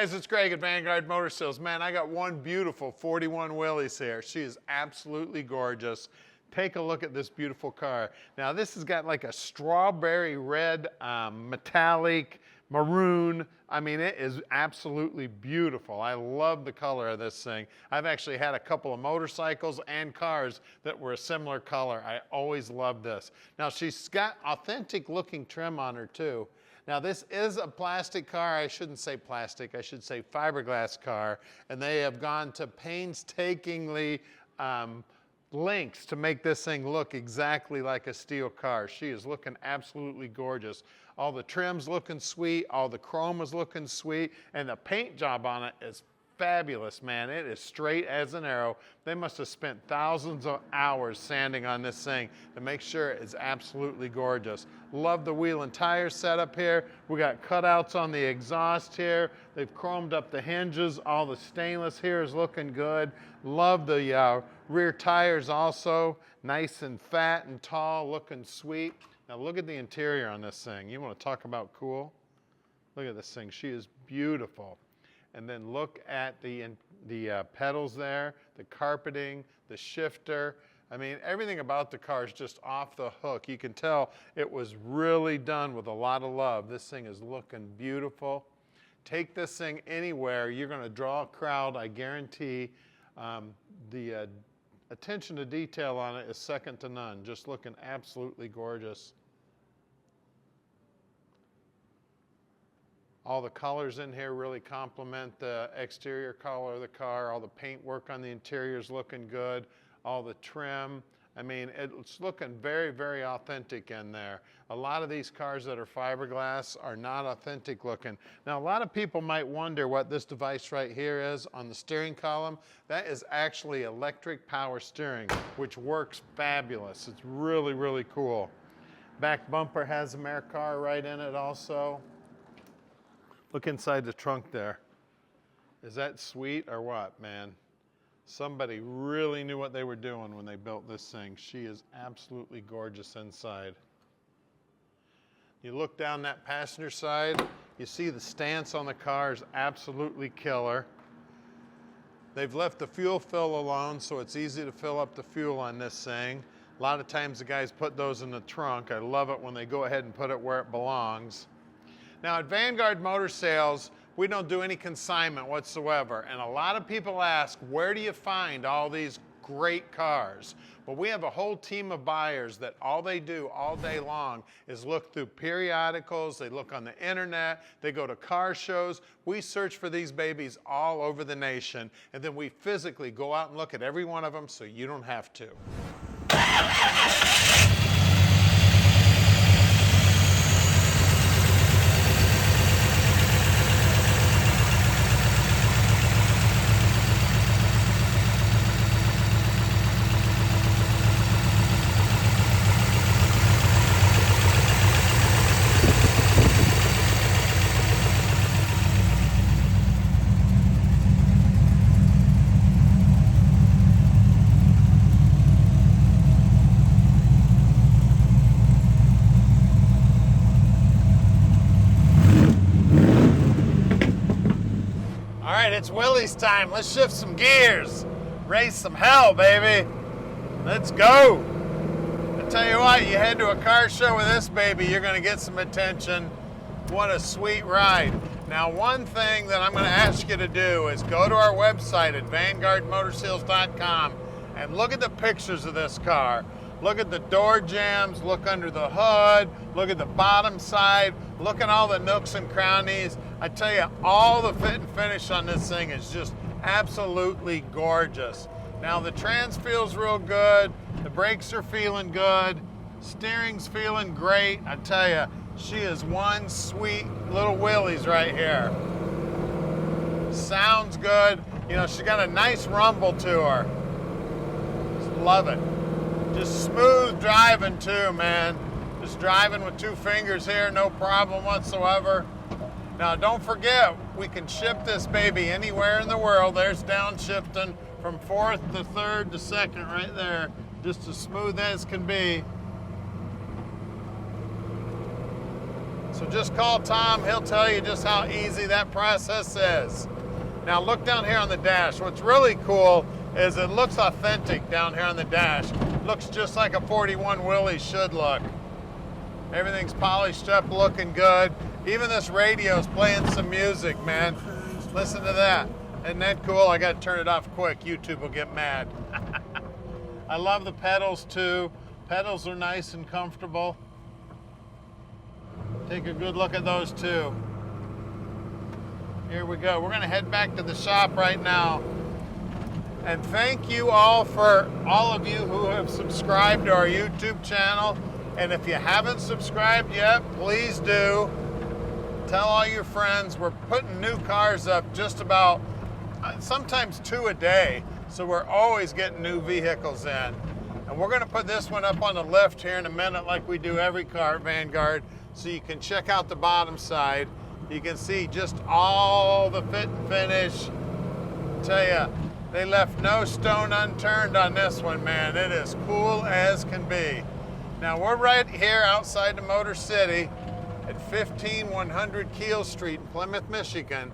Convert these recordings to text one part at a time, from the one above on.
guys, it's Greg at Vanguard Motor Sales. Man, I got one beautiful 41 Willys here. She is absolutely gorgeous. Take a look at this beautiful car. Now this has got like a strawberry red, metallic, maroon. I mean, it is absolutely beautiful. I love the color of this thing. I've actually had a couple of motorcycles and cars that were a similar color. I always love this. Now she's got authentic looking trim on her too. Now this is a plastic car. I shouldn't say plastic, I should say fiberglass car. And they have gone to painstakingly lengths to make this thing look exactly like a steel car. She is looking absolutely gorgeous. All the trim's looking sweet, all the chrome is looking sweet, and the paint job on it is fabulous, man. It is straight as an arrow. They must have spent thousands of hours sanding on this thing to make sure it's absolutely gorgeous. Love the wheel and tire setup here. We got cutouts on the exhaust here. They've chromed up the hinges. All the stainless here is looking good. Love the rear tires also. Nice and fat and tall, looking sweet. Now look at the interior on this thing. You want to talk about cool? Look at this thing. She is beautiful. And then look at the pedals there, the carpeting, the shifter. I mean, everything about the car is just off the hook. You can tell it was really done with a lot of love. This thing is looking beautiful. Take this thing anywhere, you're going to draw a crowd, I guarantee. The attention to detail on it is second to none. Just looking absolutely gorgeous. All the colors in here really complement the exterior color of the car. All the paint work on the interior is looking good. All the trim. I mean, it's looking very, very authentic in there. A lot of these cars that are fiberglass are not authentic looking. Now, a lot of people might wonder what this device right here is on the steering column. That is actually electric power steering, which works fabulous. It's really, really cool. Back bumper has a mirror car right in it also. Look inside the trunk there. Is that sweet or what, man? Somebody really knew what they were doing when they built this thing. She is absolutely gorgeous inside. You look down that passenger side, you see the stance on the car is absolutely killer. They've left the fuel fill alone, so it's easy to fill up the fuel on this thing. A lot of times the guys put those in the trunk. I love it when they go ahead and put it where it belongs. Now at Vanguard Motor Sales, we don't do any consignment whatsoever. And a lot of people ask, where do you find all these great cars? Well, we have a whole team of buyers that all they do all day long is look through periodicals, they look on the internet, they go to car shows. We search for these babies all over the nation, and then we physically go out and look at every one of them so you don't have to. All right, it's Willys time. Let's shift some gears. Raise some hell, baby. Let's go. I tell you what, you head to a car show with this baby, you're gonna get some attention. What a sweet ride. Now, one thing that I'm gonna ask you to do is go to our website at vanguardmotorsales.com and look at the pictures of this car. Look at the door jambs, look under the hood, look at the bottom side, look at all the nooks and crannies. I tell you, all the fit and finish on this thing is just absolutely gorgeous. Now the trans feels real good, the brakes are feeling good, steering's feeling great. I tell you, she is one sweet little Willys right here. Sounds good. You know, she got a nice rumble to her. Just love it. Just smooth driving too, man. Just driving with two fingers here, no problem whatsoever. Now don't forget, we can ship this baby anywhere in the world. There's downshifting from 4th to 3rd to 2nd right there. Just as smooth as can be. So just call Tom, he'll tell you just how easy that process is. Now look down here on the dash. What's really cool is it looks authentic down here on the dash. Looks just like a 41 Willys should look. Everything's polished up, looking good. Even this radio's playing some music, man. Listen to that. Isn't that cool? I gotta turn it off quick. YouTube will get mad. I love the pedals too. Pedals are nice and comfortable. Take a good look at those too. Here we go. We're gonna head back to the shop right now. And thank you all for all of you who have subscribed to our YouTube channel. And if you haven't subscribed yet, please do. Tell all your friends. We're putting new cars up just about, sometimes 2 a day. So we're always getting new vehicles in. And we're gonna put this one up on the lift here in a minute like we do every car at Vanguard. So you can check out the bottom side. You can see just all the fit and finish. Tell you, they left no stone unturned on this one, man. It is cool as can be. Now we're right here outside the Motor City at 15100 Keel Street in Plymouth, Michigan.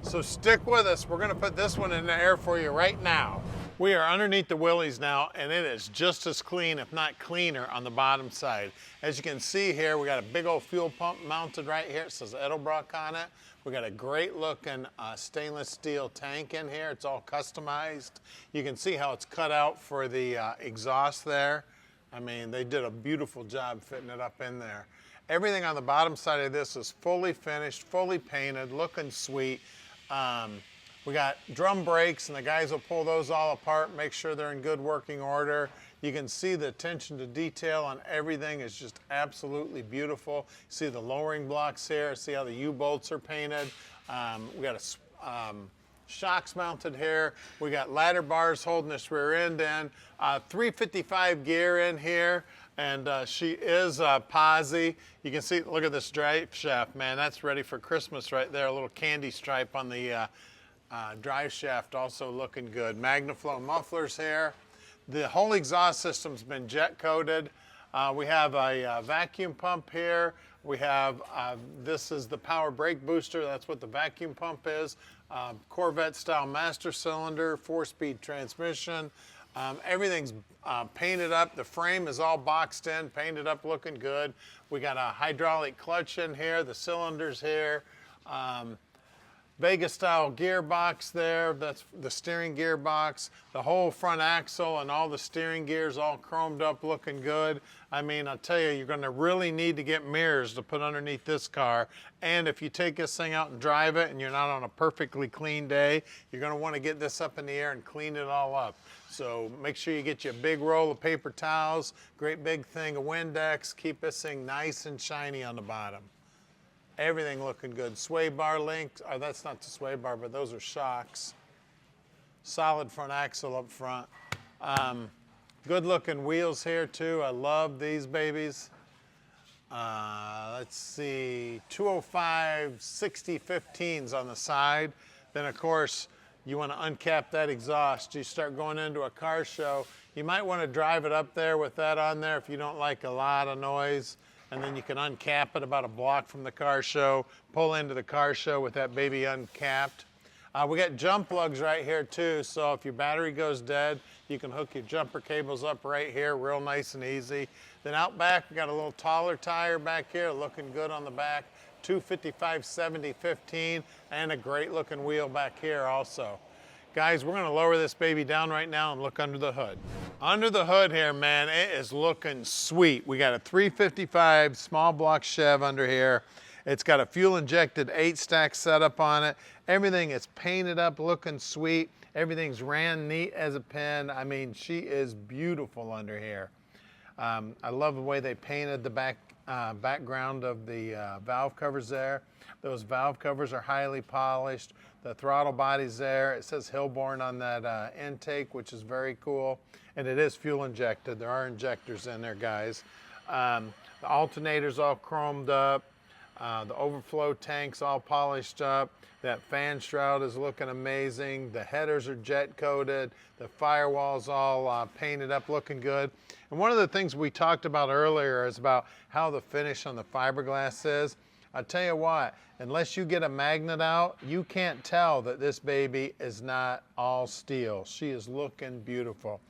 So stick with us. We're gonna put this one in the air for you right now. We are underneath the Willys now, and it is just as clean, if not cleaner, on the bottom side. As you can see here, we got a big old fuel pump mounted right here. It says Edelbrock on it. We got a great looking stainless steel tank in here. It's all customized. You can see how it's cut out for the exhaust there. I mean, they did a beautiful job fitting it up in there. Everything on the bottom side of this is fully finished, fully painted, looking sweet. We got drum brakes, and the guys will pull those all apart, make sure they're in good working order. You can see the attention to detail on everything is just absolutely beautiful. See the lowering blocks here, see how the U-bolts are painted. We got shocks mounted here. We got ladder bars holding this rear end in. 355 gear in here, and she is posi. You can see, look at this drive shaft, man. That's ready for Christmas right there. A little candy stripe on the drive shaft, also looking good. MagnaFlow mufflers here. The whole exhaust system's been jet coated. We have a vacuum pump here. We have, this is the power brake booster. That's what the vacuum pump is. Corvette style master cylinder, 4-speed transmission. Everything's painted up. The frame is all boxed in, painted up, looking good. We got a hydraulic clutch in here, the cylinders here. Vegas style gearbox there, that's the steering gearbox. The whole front axle and all the steering gears all chromed up, looking good. I mean, I'll tell you, you're gonna really need to get mirrors to put underneath this car. And if you take this thing out and drive it and you're not on a perfectly clean day, you're gonna wanna get this up in the air and clean it all up. So make sure you get you a big roll of paper towels, great big thing of Windex, keep this thing nice and shiny on the bottom. Everything looking good. Sway bar links, that's not the sway bar, but those are shocks. Solid front axle up front. Good looking wheels here too. I love these babies. Let's see, 205 60-15s on the side. Then of course, you want to uncap that exhaust. You start going into a car show. You might want to drive it up there with that on there if you don't like a lot of noise. And then you can uncap it about a block from the car show, pull into the car show with that baby uncapped. We got jump plugs right here too, so if your battery goes dead, you can hook your jumper cables up right here, real nice and easy. Then out back, we got a little taller tire back here, looking good on the back, 255 70-15, and a great looking wheel back here also. Guys, we're gonna lower this baby down right now and look under the hood. Under the hood here, man, it is looking sweet. We got a 355 small block Chev under here. It's got a fuel injected 8-stack setup on it. Everything is painted up, looking sweet. Everything's ran neat as a pin. I mean, she is beautiful under here. I love the way they painted the background of the valve covers there. Those valve covers are highly polished. The throttle body's there. It says Hillborn on that intake, which is very cool. And it is fuel injected. There are injectors in there, guys. The alternator's all chromed up. The overflow tank's all polished up. That fan shroud is looking amazing. The headers are jet coated. The firewall's all painted up, looking good. And one of the things we talked about earlier is about how the finish on the fiberglass is. I tell you what, unless you get a magnet out, you can't tell that this baby is not all steel. She is looking beautiful.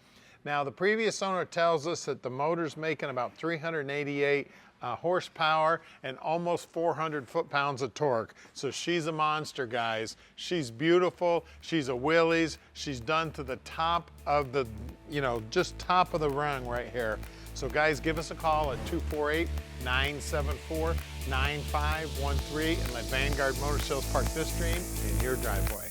Now, the previous owner tells us that the motor's making about 388 horsepower and almost 400 foot-pounds of torque. So she's a monster, guys. She's beautiful. She's a Willys. She's done to the top of the, just top of the rung right here. So guys, give us a call at 248-974-9513 and let Vanguard Motor Sales park this dream in your driveway.